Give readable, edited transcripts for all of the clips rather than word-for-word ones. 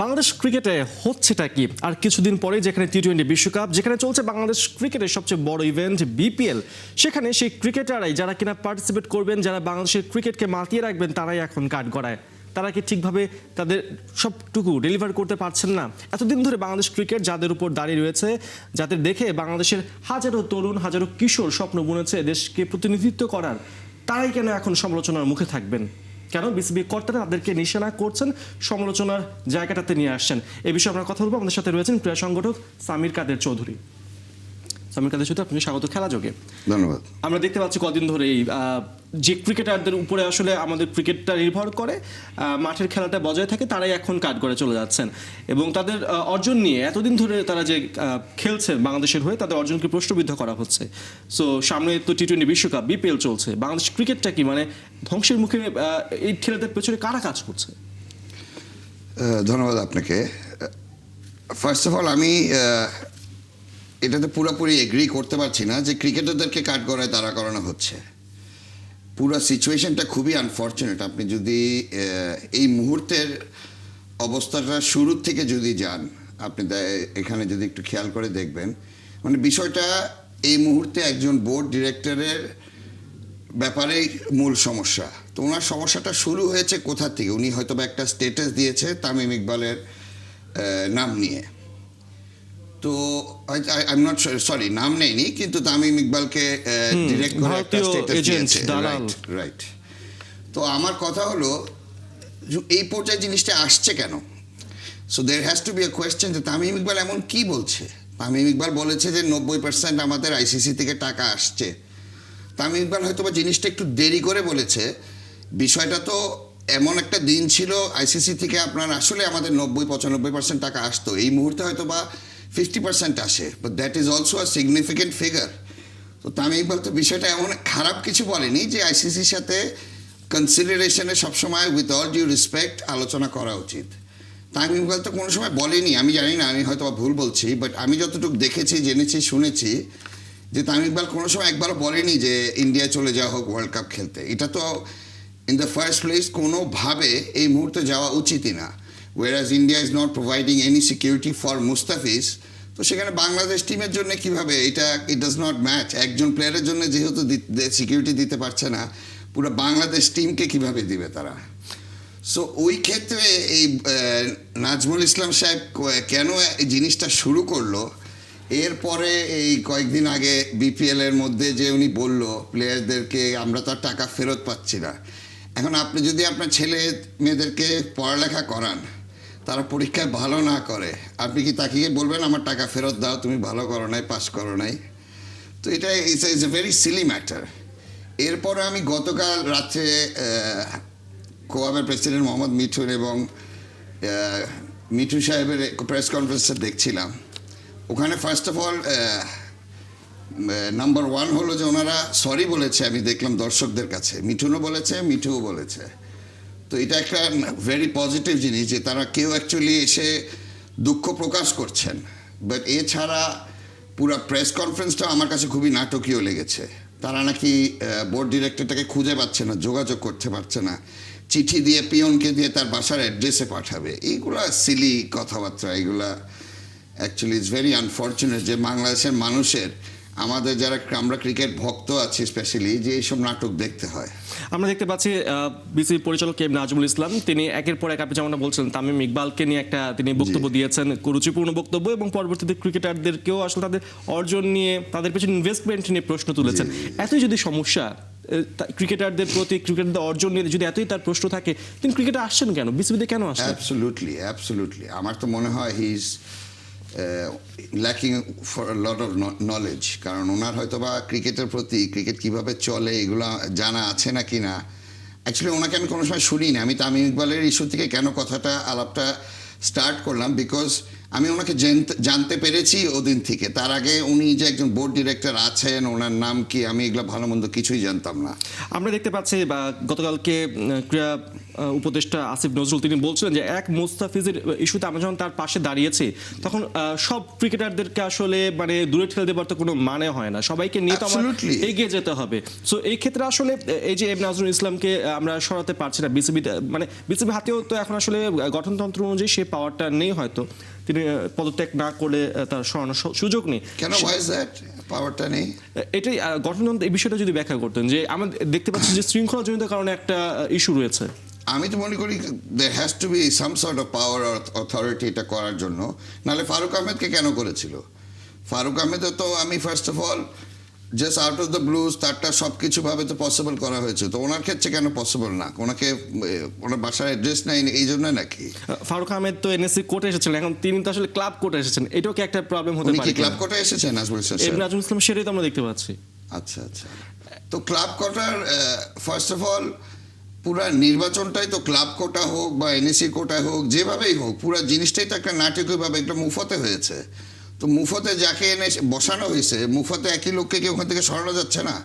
বাংলাদেশ ক্রিকেটে হচ্ছেটা কি? আর কিছুদিন পরে যেখানে টি-20 বিশ্বকাপ, যেখানে চলছে বাংলাদেশ ক্রিকেটের সবচেয়ে বড় ইভেন্ট বিপিএল, সেখানে সেই ক্রিকেটাররাই যারা কিনা পার্টিসিপেট করবেন, যারা বাংলাদেশের ক্রিকেটকে মাতিয়ে রাখবেন, তারাই এখন কাঠ গড়ায়। তারা কি ঠিকভাবে তাদের সবটুকু ডেলিভার করতে পারছেন না? এতদিন ধরে বাংলাদেশ ক্রিকেট যাদের উপর দাঁড়িয়ে রয়েছে, যাদের দেখে বাংলাদেশের হাজারো তরুণ, হাজারো কিশোর স্বপ্ন বুনেছে দেশকে প্রতিনিধিত্ব করার, তারাই কেন এখন সমালোচনার মুখে থাকবেন? কেন বিসিবি কর্তারা তাদেরকে নিশানা করছেন, সমালোচনার জায়গাটাতে নিয়ে আসছেন? এই বিষয়ে আমরা কথা বলবো। আমাদের সাথে রয়েছেন ক্রীড়া সংগঠক সামির কাদের চৌধুরী। সামির কাদের চৌধুরী, আপনি স্বাগত খেলা যোগে। ধন্যবাদ। আমরা দেখতে পাচ্ছি কদিন ধরে যে ক্রিকেটারদের উপরে আসলে আমাদের ক্রিকেটটা নির্ভর করে, মাঠের খেলাটা বজায় থাকে, তারাই এখন কাঠ করে চলে যাচ্ছেন এবং তাদের অর্জন নিয়ে এতদিন ধরে তারা যে খেলছে বাংলাদেশের হয়ে, তাদের অর্জনকে প্রশ্নবিদ্ধ করা হচ্ছে। সো সামনে তো টি-20 বিশ্বকাপ, বিপিএল চলছে, বাংলাদেশ ক্রিকেটটা কি মানে ধ্বংসের মুখে? এই ছেলেদের পেছনে কারা কাজ করছে? ধন্যবাদ আপনাকে। ফার্স্ট অফ অল আমি এটাতে পুরোপুরি এগ্রি করতে পারছি না যে ক্রিকেটারদেরকে কাঠগড়ায় দাঁড়া করানো হচ্ছে। পুরো সিচুয়েশনটা খুবই আনফর্চুনেট। আপনি যদি এই মুহূর্তের অবস্থাটা শুরুর থেকে যদি যান, আপনি এখানে যদি একটু খেয়াল করে দেখবেন, মানে বিষয়টা এই মুহূর্তে একজন বোর্ড ডিরেক্টরের ব্যাপারেই মূল সমস্যা। তো ওনার সমস্যাটা শুরু হয়েছে কোথা থেকে? উনি হয়তো বা একটা স্টেটাস দিয়েছে তামিম ইকবালের নাম নিয়ে। তো আই এম নট সরি, নাম নেয়নি, কিন্তু তামিম ইকবালকে ডিরেক্ট করে একটা স্টেটাস দিয়েছে। রাইট। তো আমার কথা হলো, এই পর্যায়ে জিনিসটা আসছে কেন? So there has to be a question যে তামিম ইকবাল এমন কি বলছে। তামিম ইকবাল বলেছে যে 90% আমাদের আইসিসি থেকে টাকা আসছে। তামিম ইকবাল হয়তো বা জিনিসটা একটু দেরি করে বলেছে। বিষয়টা তো এমন একটা দিন ছিল আইসিসি থেকে আপনার আসলে আমাদের 90-95% টাকা আসতো, এই মুহূর্তে হয়তো বা 50% আসে, but that is also a significant figure. তো তামিম ইকবাল তো বিষয়টা এমন খারাপ কিছু বলেনি যে আইসিসির সাথে কনসিডারেশনে সবসময় উইথ অল ডিউ রেসপেক্ট আলোচনা করা উচিত। তামিম ইকবাল তো কোনো সময় বলেনি, আমি জানি না, আমি হয়তো ভুল বলছি, বাট আমি যতটুকু দেখেছি, জেনেছি, শুনেছি যে তামিম ইকবাল কোনো সময় একবারও বলেনি যে ইন্ডিয়া চলে যাওয়া হোক ওয়ার্ল্ড কাপ খেলতে। এটা তো ইন দ্য ফার্স্ট প্লেস কোনোভাবে এই মুহূর্তে যাওয়া উচিতই না। whereas India is not providing any security for Mustafiz, তো সেখানে বাংলাদেশ টিমের জন্য কিভাবে এটা, ইট ডাজ নট ম্যাচ। একজন প্লেয়ারের জন্য যেহেতু সিকিউরিটি দিতে পারছে না, পুরো বাংলাদেশ টিমকে কিভাবে দিবে তারা? সো ওই ক্ষেত্রে এই নাজমুল ইসলাম সাহেব কেন এই জিনিসটা শুরু করলো, এরপরে এই কয়েকদিন আগে বিপিএল এর মধ্যে যে উনি বলল প্লেয়ারদেরকে আমরা তো আর টাকা ফেরত পাচ্ছি না। এখন আপনি যদি আপনার ছেলে মেয়েদেরকে পড়ালেখা করান, তারা পরীক্ষায় ভালো না করে, আপনি কি তাকে বলবেন আমার টাকা ফেরত দাও, তুমি ভালো করো নাই, পাস করো নাই? তো এটা is a very Seely matter. এরপরে আমি গতকাল রাত্রে কোয়াবের প্রেসিডেন্ট মোহাম্মদ মিঠুন এবং মিঠু সাহেবের প্রেস কনফারেন্সটা দেখছিলাম। ওখানে first of all number one হলো যে ওনারা সরি বলেছে, আমি দেখলাম দর্শকদের কাছে, মিঠুনও বলেছে, মিঠুও বলেছে। তো এটা একটা ভেরি পজিটিভ জিনিস যে তারা কেউ অ্যাকচুয়ালি এসে দুঃখ প্রকাশ করছেন। বাট এছাড়া পুরো প্রেস কনফারেন্সটা আমার কাছে খুবই নাটকীয় লেগেছে। তারা নাকি বোর্ড ডিরেক্টরটাকে খুঁজে পাচ্ছে না, যোগাযোগ করতে পারছে না, চিঠি দিয়ে পিয়নকে দিয়ে তার বাসার অ্যাড্রেসে পাঠাবে। এইগুলা সিলি কথাবার্তা, এইগুলা অ্যাকচুয়ালি ইটস ভেরি আনফর্চুনেট যে বাংলাদেশের মানুষের, আমাদের যারা আমরা ক্রিকেট ভক্ত আছি স্পেশালি, যে এইসব নাটক দেখতে হয়। আমরা দেখতে পাচ্ছি বিসিবি পরিচালক কে এম নাজমুল ইসলাম, তিনি একের পর এক, আপনি যেমন বলছিলেন, তামিম ইকবালকে নিয়ে একটা তিনি বক্তব্য দিয়েছেন, রুচিপূর্ণ বক্তব্য, এবং পরবর্তীতে ক্রিকেটারদেরকেও আসলে তাদের অর্জন নিয়ে, তাদের পেছনে ইনভেস্টমেন্ট নিয়ে প্রশ্ন তুলেছেন। এতই যদি সমস্যা ক্রিকেটারদের প্রতি, ক্রিকেটারদের অর্জন নিয়ে যদি এতই তার প্রশ্ন থাকে, তিনি ক্রিকেটে আসছেন কেন, বিসিবিতে কেন আসছেন? অ্যাবসলিউটলি আমার তো মনে হয় he is lacking for lot of knowledge. কারণ ওনার হয়তো বা ক্রিকেটের প্রতি, ক্রিকেট কীভাবে চলে এগুলো জানা আছে না কি না। অ্যাকচুয়ালি ওনাকে আমি কোনো সময় শুনি না। আমি তামিম ইকবালের ইস্যু থেকে কেন কথাটা আলাপটা স্টার্ট করলাম, বিকজ আমি ওনাকে জানতে পেরেছি ওদিন থেকে। তার আগে উনি যে একজন বোর্ড ডিরেক্টর আছেন, ওনার নাম কি, আমি এগুলো ভালো মন্দ কিছুই জানতাম না। আমরা দেখতে পাচ্ছি বা গতকালকে ক্রীড়া উপদেষ্টা আসিফ নজরুল তিনি বলছিলেন যে এক মুস্তাফিজের ইস্যুতে আমরা যখন তার পাশে দাঁড়িয়েছি তখন সব ক্রিকেটারদেরকে আসলে মানে দূরে ঠেলে দেবার তো কোনো মানে হয় না, সবাইকে নিয়ে তো আমার Absolutely. এগিয়ে যেতে হবে। সো এই ক্ষেত্রে আসলে এই যে নজরুল ইসলামকে আমরা সরাতে পারছি না, বিসিবি মানে বিসিবি হাতেও তো এখন আসলে গঠনতন্ত্র অনুযায়ী সেই পাওয়ারটা নেই, হয়তো তিনি পদত্যাগ না করলে তার সরানোর সুযোগ নেই। কেন, why is that? পাওয়ারটা নেই। এটাই গঠনতন্ত্র এই বিষয়টা যদি ব্যাখ্যা করতেন, যে আমরা দেখতে পাচ্ছি যে শৃঙ্খলাজনিত কারণে একটা ইস্যু রয়েছে। আমি তো মনে করি there has to be some sort of power or authority এটা করার জন্য। নাহলে ফারুক আহমেদকে কেন করেছিল? ফারুক আহমেদ তো আমি first of all just out of the blues তারটা সব কিছু ভাবে তো পসিবল করা হয়েছে, তো ওনার ক্ষেত্রে কেন পসিবল না? ওনাকে ওনার বাসার অ্যাড্রেস নাই এই জন্য নাকি? ফারুক আহমেদ তো এনএসসি কোর্টে এসেছিলেন, এখন তিনি তো আসলে ক্লাব কোর্টে এসেছেন, এটাও কি একটা প্রবলেম হতে উনি পারে? কি ক্লাব কোর্টে এসেছেন নাজমুল ইসলাম এমনি স্যার? নাজমুল ইসলাম সেটাই তো আমরা দেখতে পাচ্ছি। আচ্ছা আচ্ছা, তো ক্লাব কোটার ফার্স্ট অফ অল পুরা নির্বাচনটাই তো ক্লাব কোটা হোক বা এনএসসি কোটা হোক যেভাবেই হোক, পুরা জিনিসটাই তো একটা নাটকীয়ভাবে একটা মুফতে হয়েছে। তো মুফতে যাকে এনে বসানো হয়েছে, মুফতে একই লোককে কি ওখান থেকে সরানো যাচ্ছে না?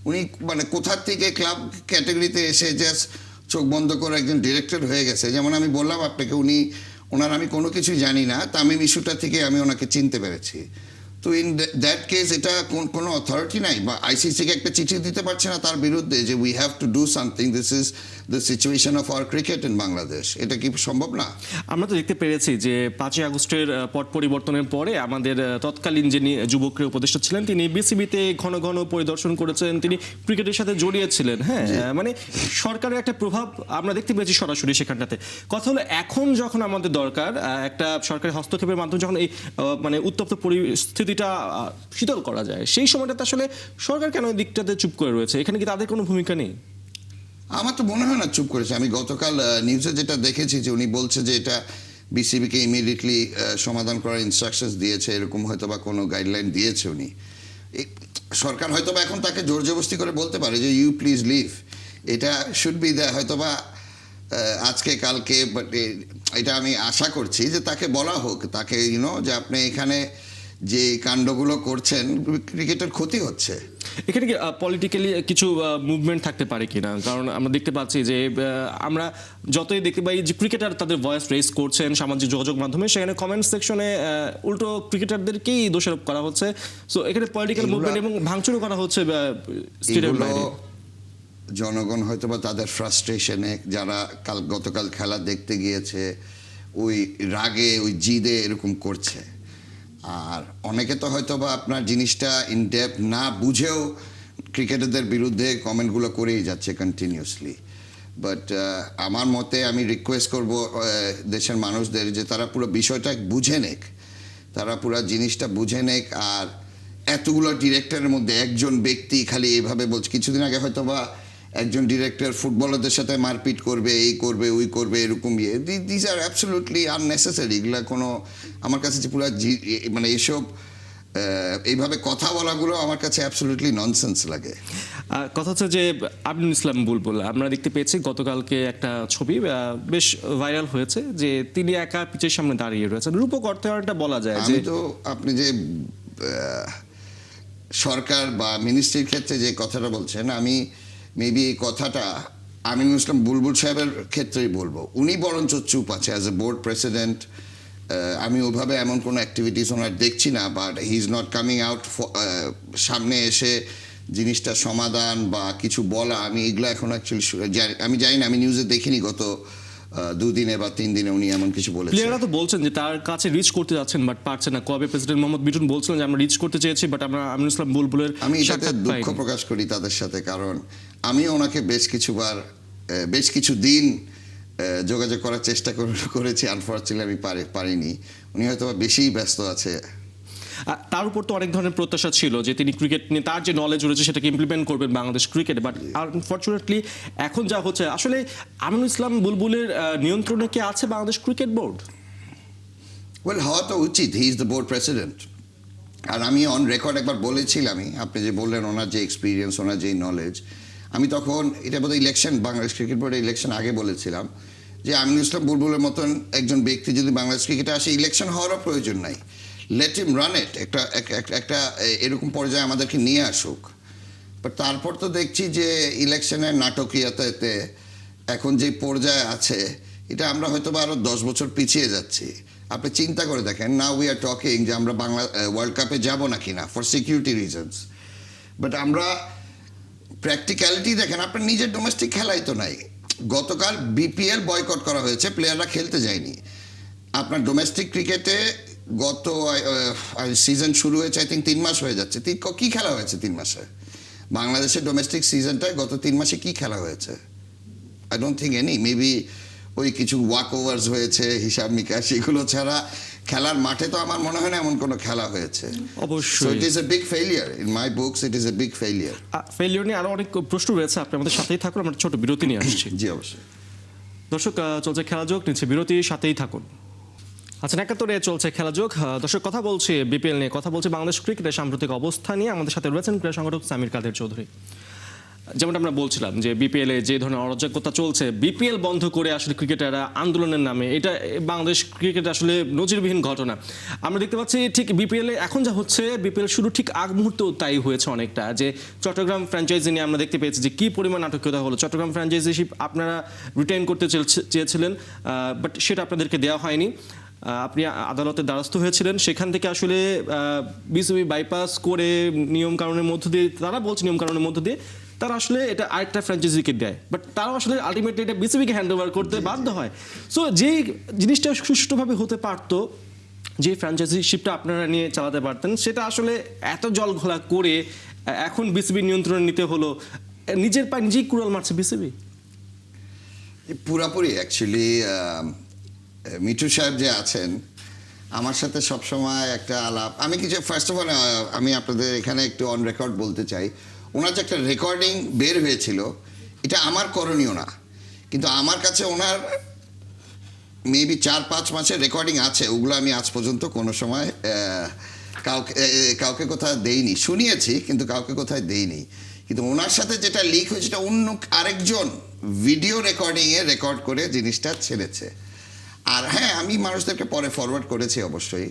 উনি মানে কোথার থেকে ক্লাব ক্যাটাগরিতে এসে জাস্ট চোখ বন্ধ করে একজন ডিরেক্টর হয়ে গেছে। যেমন আমি বললাম আপনাকে, ওনার আমি কোনো কিছুই জানি না, তামিম ইস্যুটা থেকে আমি ওনাকে চিনতে পেরেছি। তো ইন দ্যাট কেস এটা কোনো অথরিটি নাই, বা আইসিসিকে একটা চিঠি দিতে পারছে না তার বিরুদ্ধে যে we have to do something, this is the situation of our cricket in Bangladesh. এটা কি সম্ভব না? আমরা তো দেখতে পেরেছি যে 5ই আগস্টের পট পরিবর্তনের পরে আমাদের তৎকালীন যিনি যুব ক্রীড়া উপদেষ্টা ছিলেন তিনি বিসিবিতে ঘন ঘন পরিদর্শন করেছেন, তিনি ক্রিকেটের সাথে জড়িয়েছিলেন। হ্যাঁ, মানে সরকারের একটা প্রভাব আমরা দেখতে পেয়েছি সরাসরি সেখানটাতে। কথা হলো এখন যখন আমাদের দরকার একটা সরকারি হস্তক্ষেপের মাধ্যমে যখন এই মানে উত্তপ্ত পরিস্থিতিটা শীতল করা যায়, সেই সময়টাতে আসলে সরকার কেন এই দিকটাতে চুপ করে রয়েছে? এখানে কি তাদের কোনো ভূমিকা নেই? আমার তো মনে হয় না চুপ করেছে। আমি গতকাল নিউজে যেটা দেখেছি যে উনি বলছে যে এটা বিসিবিকে ইমিডিয়েটলি সমাধান করার ইনস্ট্রাকশনস দিয়েছে, এরকম হয়তো বা কোনো গাইডলাইন দিয়েছে উনি। সরকার হয়তো বা এখন তাকে জোর জবরদস্তি করে বলতে পারে যে ইউ প্লিজ লিভ, এটা শুড বি দেয় হয়তো বা আজকে কালকে, বাট এটা আমি আশা করছি যে তাকে বলা হোক, তাকে যে আপনি এখানে যে কাণ্ডগুলো করছেন ক্রিকেটের ক্ষতি হচ্ছে। এখানে কি পলিটিক্যালি কিছু মুভমেন্ট থাকতে পারে কিনা? কারণ আমরা দেখতে পাচ্ছি যে আমরা যতই দেখতে পাই যে ক্রিকেটার তাদের ভয়েস রেজ করছেন সামাজিক যোগাযোগ মাধ্যমে, সেখানে কমেন্ট সেকশনে উল্টো ক্রিকেটারদেরকেই দোষারোপ করা হচ্ছে। সো এখানে পলিটিক্যাল মুভমেন্ট এবং ভাঙচুরও করা হচ্ছে স্টেডিয়াম বাইরে। জনগণ হয়তো বা তাদের ফ্রাস্ট্রেশনে, যারা গতকাল খেলা দেখতে গিয়েছে ওই রাগে ওই জিদে এরকম করছে। আর অনেকে তো হয়তো বা আপনার জিনিসটা ইন ডেপথ না বুঝেও ক্রিকেটারদের বিরুদ্ধে কমেন্টগুলো করেই যাচ্ছে কন্টিনিউসলি। বাট আমার মতে আমি রিকোয়েস্ট করব দেশের মানুষদের যে তারা পুরো বিষয়টা বুঝে নেক, তারা পুরো জিনিসটা বুঝে নেক। আর এতগুলো ডিরেক্টরের মধ্যে একজন ব্যক্তি খালি এভাবে বলছে, কিছুদিন আগে হয়তো বা একজন ডিরেক্টর ফুটবলারদের সাথে মারপিট করবে, এই করবে ওই করবে, এরকম দিস আর অ্যাবসলিউটলি আননেসেসারি। এগুলা কোনো আমার কাছে যে পুরো মানে এসব এইভাবে কথা বলাগুলো আমার কাছে অ্যাবসলিউটলি ননসেন্স লাগে। কথা হচ্ছে যে আমিনুল ইসলাম বুলবুল, আমরা দেখতে পেয়েছি গতকালকে একটা ছবি বেশ ভাইরাল হয়েছে যে তিনি একা পিচের সামনে দাঁড়িয়ে রয়েছেন, রূপক অর্থায়নটা বলা যায় যে। আমি তো আপনি যে সরকার বা মিনিস্ট্রির ক্ষেত্রে যে কথাটা বলছেন, আমি মেবি এই কথাটা আমিনুল ইসলাম বুলবুল সাহেবের ক্ষেত্রেই বলবো। উনি বরঞ্চ চুপ আছে অ্যাজ এ বোর্ড প্রেসিডেন্ট। আমি ওভাবে এমন কোনো অ্যাক্টিভিটিস ওনার দেখছি না, but he is not coming out সামনে এসে জিনিসটা সমাধান বা কিছু বলা। আমি এগুলো এখন অ্যাকচুয়ালি আমি জানি না, আমি নিউজে দেখিনি গত 2 দিনে বা 3 দিনে উনি এমন কিছু বলেছেন। প্লেয়াররা তো বলছেন যে তার কাছে রিচ করতে যাচ্ছেন বাট পারছেন না। কবে প্রেসিডেন্ট মোহাম্মদ মিঠুন বলছিলেন যে আমরা রিচ করতে চেয়েছি বাট আমরা আমিনুল ইসলাম বুলবুলের আমি এটাতে সাক্ষাৎ দুঃখ পাইনি। প্রকাশ করি তাদের সাথে, কারণ আমি ওনাকে বেশ কিছু দিন যোগাযোগ করার চেষ্টা করেছি, আনফর্চুনেটলি আমি পারিনি। উনি হয়তো বেশি ব্যস্ত আছে। তার উপর তো অনেক ধরনের প্রত্যাশা ছিল যে তিনি ক্রিকেট নিয়ে তার যে নলেজ রয়েছে সেটাকে ইমপ্লিমেন্ট করবেন বাংলাদেশ ক্রিকেটে, বাট আনফর্চুনেটলি এখন যা হচ্ছে আসলে আমিনুল ইসলাম বুলবুলের নিয়ন্ত্রণে কি আছে বাংলাদেশ ক্রিকেট বোর্ড? ওয়েল, হওয়া তো উচিত, he is the board president. আর আমি অন রেকর্ড একবার বলেছিলামই, আপনি যে বললেন ওনার যে এক্সপিরিয়েন্স, ওনার যে নলেজ, আমি তখন এটা বোধহয় ইলেকশন, বাংলাদেশ ক্রিকেট বোর্ডের ইলেকশন আগে বলেছিলাম যে আমিনুল ইসলাম বুলবুলের মতন একজন ব্যক্তি যদি বাংলাদেশ ক্রিকেটে আসে, ইলেকশন হওয়ারও প্রয়োজন নাই, লেট হিম রান ইট, একটা এরকম পর্যায়ে আমাদেরকে নিয়ে আসুক। বাট তারপর তো দেখছি যে ইলেকশনের নাটকীয়তাতে এখন যে পর্যায়ে আছে, এটা আমরা হয়তো বা আরও 10 বছর পিছিয়ে যাচ্ছি। আপনি চিন্তা করে দেখেন, নাও উই আর টকিং যে আমরা ওয়ার্ল্ড কাপে যাব না কিনা ফর সিকিউরিটি রিজনস, বাট আমরা প্র্যাকটিক্যালিটি দেখেন, আপনার নিজের ডোমেস্টিক খেলাই তো নাই। গতকাল বিপিএল বয়কট করা হয়েছে, প্লেয়াররা খেলতে যায়নি। আপনার ডোমেস্টিক ক্রিকেটে গত সিজন শুরু হয়েছে আই থিঙ্ক 3 মাস হয়ে যাচ্ছে, কি খেলা হয়েছে 3 মাসে? বাংলাদেশের ডোমেস্টিক সিজনটায় গত 3 মাসে কি খেলা হয়েছে? I don't think any, maybe ওই কিছু ওয়াক ওভার্স হয়েছে, হিসাব নিকাশ, এগুলো ছাড়া খেলার মাঠে তো আমার মনে হয় না এমন কোনো খেলা হয়েছে। অবশ্যই it is a big failure in my books, it is a big failure. Failure নিয়ে আরো অনেক প্রশ্ন রয়েছে, আপনি আমাদের সাথেই থাকুন, আমরা ছোট বিরতি নিয়ে আসছি। জি অবশ্যই। দর্শক, চলছে খেলা যোগ, নিচ্ছে বিরতি, সাথেই থাকুন। আচ্ছা, 71-এ চলছে খেলা যোগ। দর্শক, কথা বলছি বিপিএল নিয়ে, কথা বলছি বাংলাদেশ ক্রিকেটের সাম্প্রতিক অবস্থা নিয়ে। আমাদের সাথে রয়েছেন ক্রীড়া সংগঠক সামির কাদের চৌধুরী। যেমনটা আমরা বলছিলাম যে বিপিএল এ যে ধরনের অরাজকতা চলছে, বিপিএল বন্ধ করে আসলে ক্রিকেটাররা আন্দোলনের নামে, এটা বাংলাদেশ ক্রিকেট আসলে নজিরবিহীন ঘটনা। আমরা দেখতে পাচ্ছি ঠিক বিপিএল এ এখন যা হচ্ছে, বিপিএল শুরু ঠিক আগ মুহূর্তেও তাই হয়েছে অনেকটা, যে চট্টগ্রাম ফ্র্যাঞ্চাইজি নিয়ে আমরা দেখতে পেয়েছি যে কি পরিমাণ নাটকীয়তা হলো। চট্টগ্রাম ফ্র্যাঞ্চাইজিশিপ আপনারা রিটেইন করতে চেয়েছিলেন, বাট সেটা আপনাদেরকে দেওয়া হয়নি। আপনি আদালতের দ্বারস্থ হয়েছিলেন, সেখান থেকে আসলে বিসিবি বাইপাস করে নিয়মকানুনের মধ্য দিয়ে, তারা বলছে নিয়মকানুনের মধ্য দিয়ে তারা আসলে এটা আরেকটা ফ্র্যাঞ্চাইজিকে দেয়, বাট তারাও আসলে আলটিমেটলি এটা বিসিবিকে হ্যান্ড ওভার করতে বাধ্য হয়। সো যেই জিনিসটা সুষ্ঠুভাবে হতে পারতো, যে ফ্র্যাঞ্চাইজিশিপটা আপনারা নিয়ে চালাতে পারতেন, সেটা আসলে এত জল ঘোলা করে এখন বিসিবি নিয়ন্ত্রণে নিতে হলো। নিজের পায়ে নিজেই কুড়াল মারছে বিসিবি পুরাপুরি। অ্যাকচুয়ালি মিঠু সাহেব যে আছেন, আমার সাথে সবসময় একটা আলাপ, আমি কিছু ফার্স্ট অফ অল আমি আপনাদের এখানে একটু অন রেকর্ড বলতে চাই, ওনার যে একটা রেকর্ডিং বের হয়েছিল, এটা আমার করণীয় না, কিন্তু আমার কাছে ওনার মেবি 4-5 মাসের রেকর্ডিং আছে, ওগুলো আমি আজ পর্যন্ত কোনো সময় কাউকে কোথাও দেইনি। শুনিয়েছি কিন্তু কাউকে কোথায় দেইনি। কিন্তু ওনার সাথে যেটা লিক হয়েছে, সেটা অন্য আরেকজন ভিডিও রেকর্ডিংয়ে রেকর্ড করে জিনিসটা ছেড়েছে। আর হ্যাঁ, আমি মানুষদেরকে পরে ফরওয়ার্ড করেছি অবশ্যই।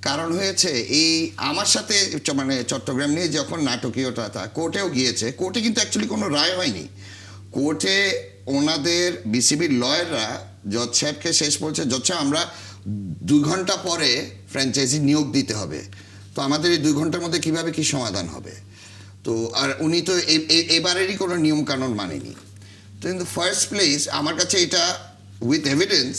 কারণ হয়েছে এই আমার সাথে মানে চট্টগ্রাম নিয়ে যখন নাটকীয়তা, কোর্টেও গিয়েছে, কোর্টে কিন্তু অ্যাকচুয়ালি কোনো রায় হয়নি। কোর্টে ওনাদের বিসিবির লয়াররা জজ সাহেবকে শেষ বলছে, জজ সাহেব আমরা 2 ঘন্টা পরে ফ্র্যাঞ্চাইজি নিয়োগ দিতে হবে, তো আমাদের এই 2 ঘন্টার মধ্যে কিভাবে কি সমাধান হবে? তো আর উনি তো এবারেরই কোনো নিয়মকানুন মানেনি। তো ইন দ্য ফার্স্ট প্লেস আমার কাছে এটা উইথ এভিডেন্স,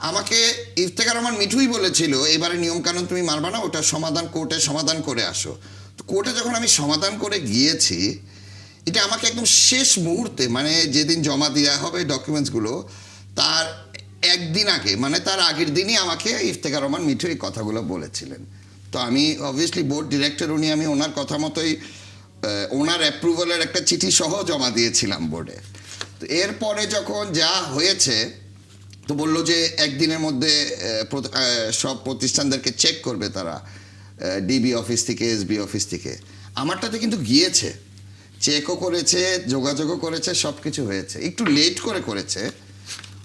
আমাকে ইফতেখার রহমান মিঠুই বলেছিল এবারে নিয়মকানুন তুমি মানবা না, ওটা সমাধান কোর্টে সমাধান করে আসো। তো কোর্টে যখন আমি সমাধান করে গিয়েছি, এটা আমাকে একদম শেষ মুহূর্তে, মানে যেদিন জমা দেওয়া হবে ডকুমেন্টসগুলো, তার একদিন আগে, মানে তার আগের দিনই আমাকে ইফতেখার রহমান মিঠু এই কথাগুলো বলেছিলেন। তো আমি অবভিয়াসলি বোর্ড ডিরেক্টর, আমি ওনার কথা মতোই ওনার অ্যাপ্রুভালের একটা চিঠি সহ জমা দিয়েছিলাম বোর্ডে। তো এরপরে যখন যা হয়েছে, তো বললো যে একদিনের মধ্যে সব প্রতিষ্ঠানদেরকে চেক করবে তারা, ডিবি অফিস থেকে, এসবি অফিস থেকে। আমারটাতে কিন্তু গিয়েছে, চেকও করেছে, যোগাযোগও করেছে, সব কিছু হয়েছে, একটু লেট করেছে।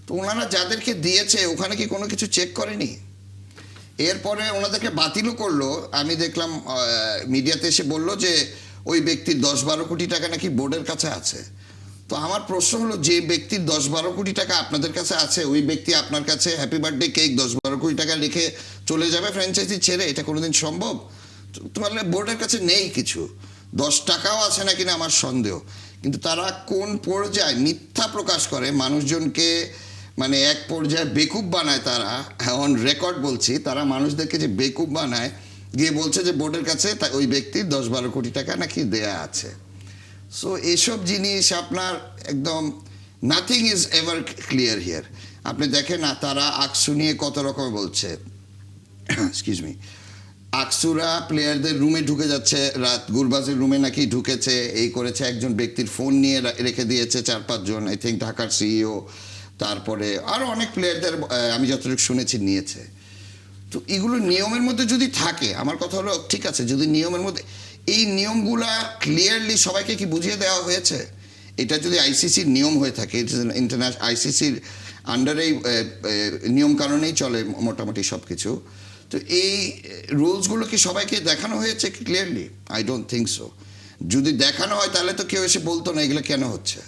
তো ওনারা যাদেরকে দিয়েছে ওখানে কি কোনো কিছু চেক করেনি? এরপরে ওনাদেরকে বাতিলও করলো। আমি দেখলাম মিডিয়াতে এসে বললো যে ওই ব্যক্তির 10-12 কোটি টাকা নাকি বোর্ডের কাছে আছে। তো আমার প্রশ্ন হলো, যে ব্যক্তির 10-12 কোটি টাকা আপনাদের কাছে আছে, ওই ব্যক্তি আপনার কাছে হ্যাপি বার্থডে কেক 10-12 কোটি টাকা রেখে চলে যাবে ফ্র্যাঞ্চাইজি ছেড়ে? এটা কোনোদিন সম্ভব? তোমার বোর্ডের কাছে নেই কিছু, 10 টাকাও আছে না কিনা আমার সন্দেহ। কিন্তু তারা কোন পর্যায়ে মিথ্যা প্রকাশ করে, মানুষজনকে মানে এক পর্যায়ে বেকুব বানায়। তারা অন রেকর্ড বলছি, তারা মানুষদেরকে যে বেকুব বানায়, গিয়ে বলছে যে বোর্ডের কাছে ওই ব্যক্তির 10-12 কোটি টাকা নাকি দেয়া আছে। সো এসব জিনিস আপনার একদম nothing is ever clear here. আপনি দেখেন না, তারা আকসু নিয়ে কত রকম বলছে, এক্সকিউজ মি, আকসুরা প্লেয়ারদের রুমে ঢুকে যাচ্ছে, রাত গুরবাজের রুমে নাকি ঢুকেছে, এই করেছে, একজন ব্যক্তির ফোন নিয়ে রেখে দিয়েছে 4-5 জন, আই থিঙ্ক ঢাকার সিইও, তারপরে আরও অনেক প্লেয়ারদের আমি যতটুকু শুনেছি নিয়েছে। তো এগুলো নিয়মের মধ্যে যদি থাকে, আমার কথা হলো ঠিক আছে, যদি নিয়মের মধ্যে, এই নিয়মগুলা ক্লিয়ারলি সবাইকে কি বুঝিয়ে দেওয়া হয়েছে? এটা যদি আইসিসির নিয়ম হয়ে থাকে, ইন্টারন্যাশনাল আইসিসির আন্ডারেই নিয়ম কারণেই চলে মোটামুটি সব কিছু। তো এই রুলসগুলো কি সবাইকে দেখানো হয়েছে clearly? I don't think so. যদি দেখানো হয় তাহলে তো কেউ এসে বলতো না এগুলো কেন হচ্ছে।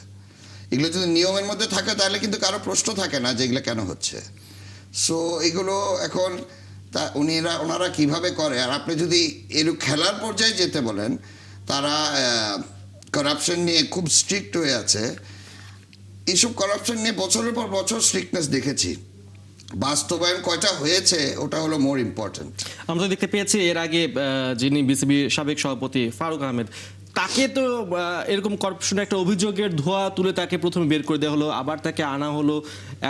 এগুলো যদি নিয়মের মধ্যে থাকে তাহলে কিন্তু কারো প্রশ্ন থাকে না যে এগুলো কেন হচ্ছে। সো এগুলো এখন তা ওনারা কিভাবে করে। আর আপনি যদি এর খেলার পর্যায়ে যেতে বলেন, তারা করাপশন নিয়ে খুব স্ট্রিক্ট হয়ে আছে। এইসব করাপশন নিয়ে বছরের পর বছর স্ট্রিক্টনেস দেখেছি, বাস্তবায়ন কয়টা হয়েছে ওটা হলো মোর ইম্পর্টেন্ট। আমরা তো দেখতে পেয়েছি এর আগে যিনি বিসিবির সাবেক সভাপতি ফারুক আহমেদ, তাকে তো এরকম করাপশনের একটা অভিযোগের ধোঁয়া তুলে তাকে প্রথমে বের করে দেওয়া হলো, আবার তাকে আনা হলো,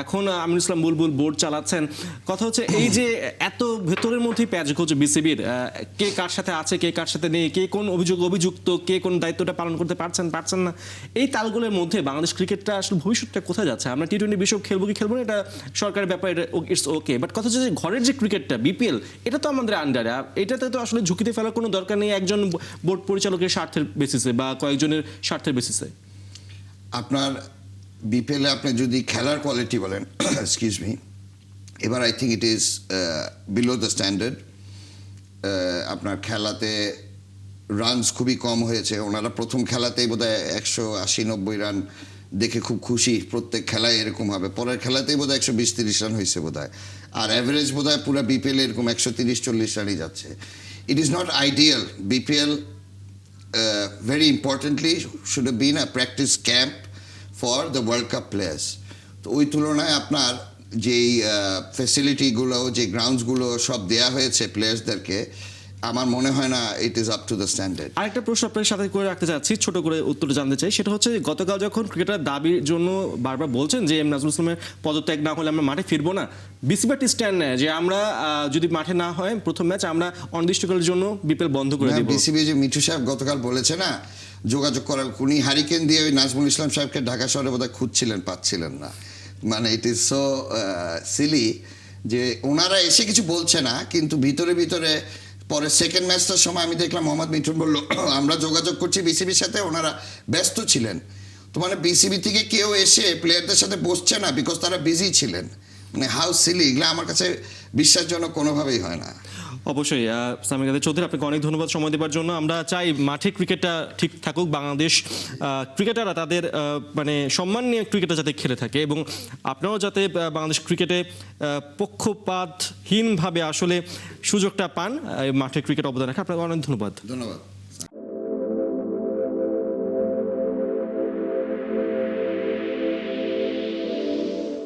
এখন আমিনুল ইসলাম বুলবুল বোর্ড চালাচ্ছেন। কথা হচ্ছে এই যে এত ভেতরের মধ্যেই প্যাচ ঘটছে বিসিবির, কে কার সাথে আছে কে কার সাথে নেই, কে কোন অভিযুক্ত, কে কোন দায়িত্বটা পালন করতে পারছেন না, এই তালগুলোর মধ্যে বাংলাদেশ ক্রিকেটটা আসলে ভবিষ্যৎটা কোথায় যাচ্ছে? আমরা টি-20 বিশ্বকাপ খেলবো কি খেলবো না এটা সরকারের ব্যাপার, এটা ইটস ওকে, বাট কথা হচ্ছে যে ঘরের যে ক্রিকেটটা বিপিএল, এটা তো আমাদের আন্ডারে, এটাতে তো আসলে ঝুঁকিতে ফেলার কোনো দরকার নেই একজন বোর্ড পরিচালকের স্বার্থের বেসিসে বা কয়েকজনের স্বার্থের বেসিসে। আপনার বিপিএলে আপনি যদি খেলার কোয়ালিটি বলেন, এক্সকিউজ মি, এবার I think it is below the standard. আপনার খেলাতে রানস খুবই কম হয়েছে। ওনারা প্রথম খেলাতেই বোধহয় 180-90 রান দেখে খুব খুশি, প্রত্যেক খেলায় এরকম হবে। পরের খেলাতেই বোধহয় 120-30 রান হয়েছে বোধহয়, আর অ্যাভারেজ বোধহয় পুরো বিপিএল এরকম 130-40 রানই যাচ্ছে। It is not ideal. BPL very importantly should have been a practice camp for the World Cup players. তো ওই তুলনায় আপনার যেই ফ্যাসিলিটিগুলো, যে গ্রাউন্ডসগুলো সব দেয়া হয়েছে প্লেয়ার্সদেরকে, আমার মনে হয় না it is up to the standard. আরেকটা প্রশ্ন আপনার সাথে করে রাখতে চাচ্ছি, ছোট করে উত্তর জানতে চাই, সেটা হচ্ছে গতকাল যখন ক্রিকেটার দাবির জন্য বারবার বলছেন যে নাজমুল ইসলামের পদত্যাগ না হলে আমরা মাঠে ফিরবো না, বিসিবি একটা স্ট্যান্ড নেয় যে আমরা যদি মাঠে না হয় প্রথম ম্যাচ আমরা অনির্দিষ্টকালের জন্য বিপিএল বন্ধ করে দিব। বিসিবি যে মিঠু সাহেব গতকাল বলেছে না, যোগাযোগ করার, উনি হারিকেন দিয়ে ওই নাজমুল ইসলাম সাহেবকে ঢাকা শহরে বোধহয় খুঁজছিলেন, পাচ্ছিলেন না। মানে ইট ইজ সো সিলি যে ওনারা এসে কিছু বলছে না, কিন্তু ভিতরে ভিতরে পরে সেকেন্ড ম্যাচটার সময় আমি দেখলাম মোহাম্মদ মিঠুন বলল আমরা যোগাযোগ করছি বিসিবির সাথে, ওনারা ব্যস্ত ছিলেন। তো মানে বিসিবি থেকে কেউ এসে প্লেয়ারদের সাথে বসছে না বিকজ তারা বিজি ছিলেন। মানে হাউ সিলি, এগুলো আমার কাছে বিশ্বাসজনক কোনোভাবেই হয় না। অবশ্যই সামির কাদের চৌধুরী, আপনাকে অনেক ধন্যবাদ সময় দেওয়ার জন্য। আমরা চাই মাঠে ক্রিকেটটা ঠিক থাকুক, বাংলাদেশ ক্রিকেটাররা তাদের মানে সম্মান নিয়ে ক্রিকেটটা যাতে খেলে থাকে, এবং আপনারাও যাতে বাংলাদেশ ক্রিকেটে পক্ষপাতহীনভাবে আসলে সুযোগটা পান মাঠে ক্রিকেট অবদান রাখা। আপনাকে অনেক ধন্যবাদ। ধন্যবাদ।